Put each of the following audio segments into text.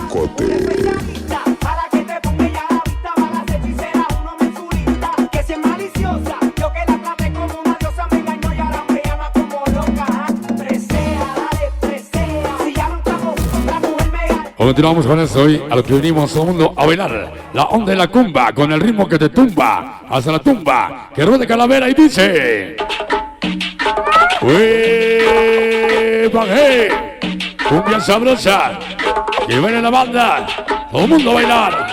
locote. Para que te ponga ya la vista, malas hechiceras, uno mensurita. Que si es maliciosa, yo que la traté como una diosa, me engañó y ahora me llama como loca. Presea, dale, presea. Si ya no estamos, otra mujer me gana. Continuamos con eso hoy, a lo que venimos todo el mundo a bailar la onda de la cumba con el ritmo que te tumba hasta la tumba, que ruede calavera y dice: ¡Uy, bajé! Cumbia sabrosa, que viene la banda, todo el mundo a bailar.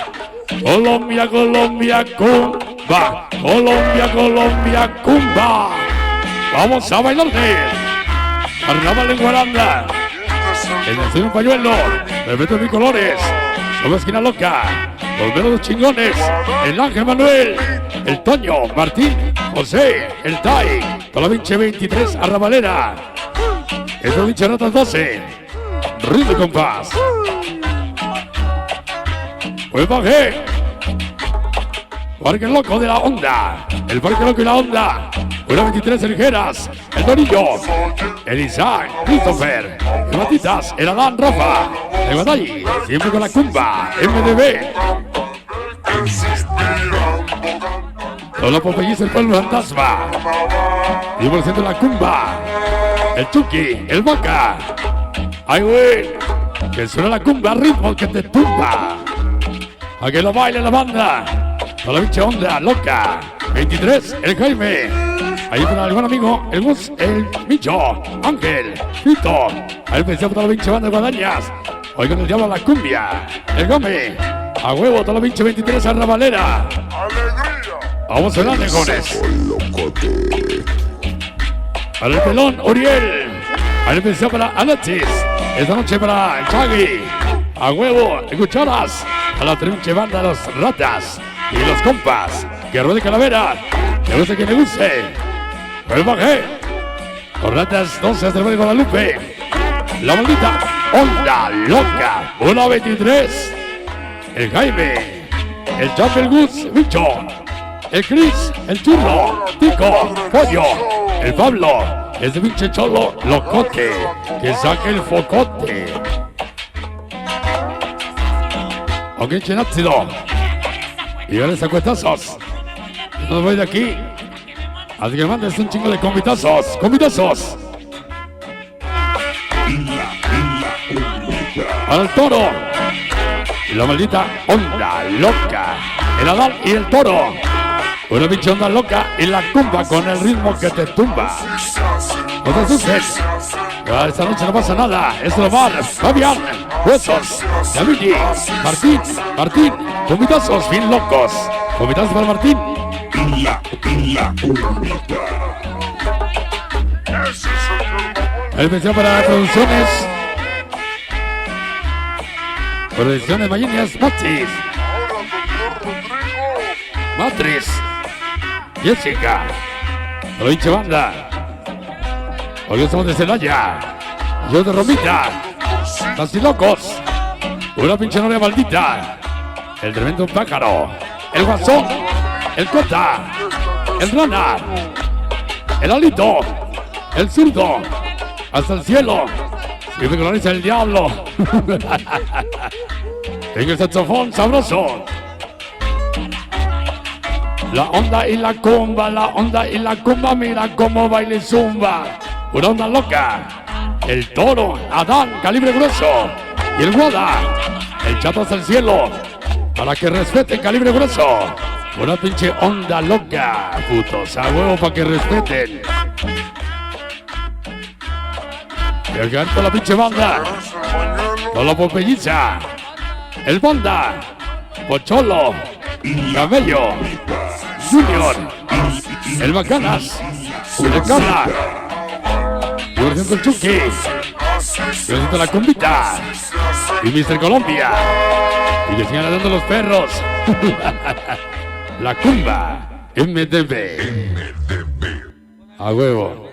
Colombia, Colombia, cumba, Colombia, Colombia, cumba. Vamos a bailarte. Carnaval en Guaranda. En el un pañuelo, Bebeto de colores, sobre esquina loca, los velos chingones, el Ángel Manuel, el Toño, Martín, José, el Tai, con la pinche 23 Arrabalera, el pinche Ratas 12, Ritmo y Compás. Pues bajé, Parque Loco de la Onda, el Parque Loco y la Onda, una 23 ligeras, el Dorillo, el Isaac, Christopher, el Matitas, el Adán, Rafa, el Batall, siempre con la cumba, MDB. Solo Popeyes, el pueblo fantasma, 100% la cumba, el Chucky, el Vaca. Ay, güey, que suena la cumba, ritmo que te tumba. A que lo baile la banda, con la pinche onda loca, 23, el Jaime. Ahí con algún amigo, el Gus, el Micho, Ángel, Fito. Ahí pensé por la pinche banda de Guadañas. Hoy con el diablo la cumbia, el Gómez. A huevo, toda la pinche 23 Arrabalera. Vamos a hablar de goles. Para el pelón, Uriel. Ahí pensé para Alexis. Esta noche para Chagui. A huevo, escucharas a la pinche banda de los ratas y los compas. Que ruede calavera. Que guste que me guste. El bajé, con ratas 12 hasta el de Guadalupe, la maldita onda loca, 1.23, el Jaime, el Chap, el Gus, Micho, el Chris, el Churro, Tico, Pollo, el Pablo, ese pinche cholo locote, que saque el focote. Ok, chenácido, y ahora cuetazos, no voy de aquí. Así que mandes un chingo de convitazos, convitazos. Para el Toro. Y la maldita onda loca. El Adán y el Toro. Una pinche onda loca y la cumba con el ritmo que te tumba. No te asustes. Esta noche no pasa nada. Es Omar, Fabián, Huesos, Davidi, Martín, convitazos bien locos. Convitazos para Martín. El mensaje para producciones Mañanias Matriz, Jessica, lo dicho banda. Hoy estamos de Celaya, yo de Romita, Casi Locos, una pinche novia maldita, el tremendo pájaro, el Guasón, el Cota, el Rana, el Alito, el Zurdo, hasta el cielo, y me coloniza el diablo. En el saxofón sabroso. La onda y la cumba, mira cómo baila y zumba. Una onda loca. El Toro, Adán, calibre grueso. Y el Guada, el Chato hasta el cielo. Para que respeten calibre grueso. Una pinche onda loca, putos, a huevo para que respeten. Y el canto la pinche banda, con la Popelliza, el Banda, Pocholo, Camello, Junior, el Bacanas, el Cabra, y por ejemplo el Chucky, y la Cumbita, y Mr. Colombia, y que sigan dando los perros. La cumba, MDB. A huevo.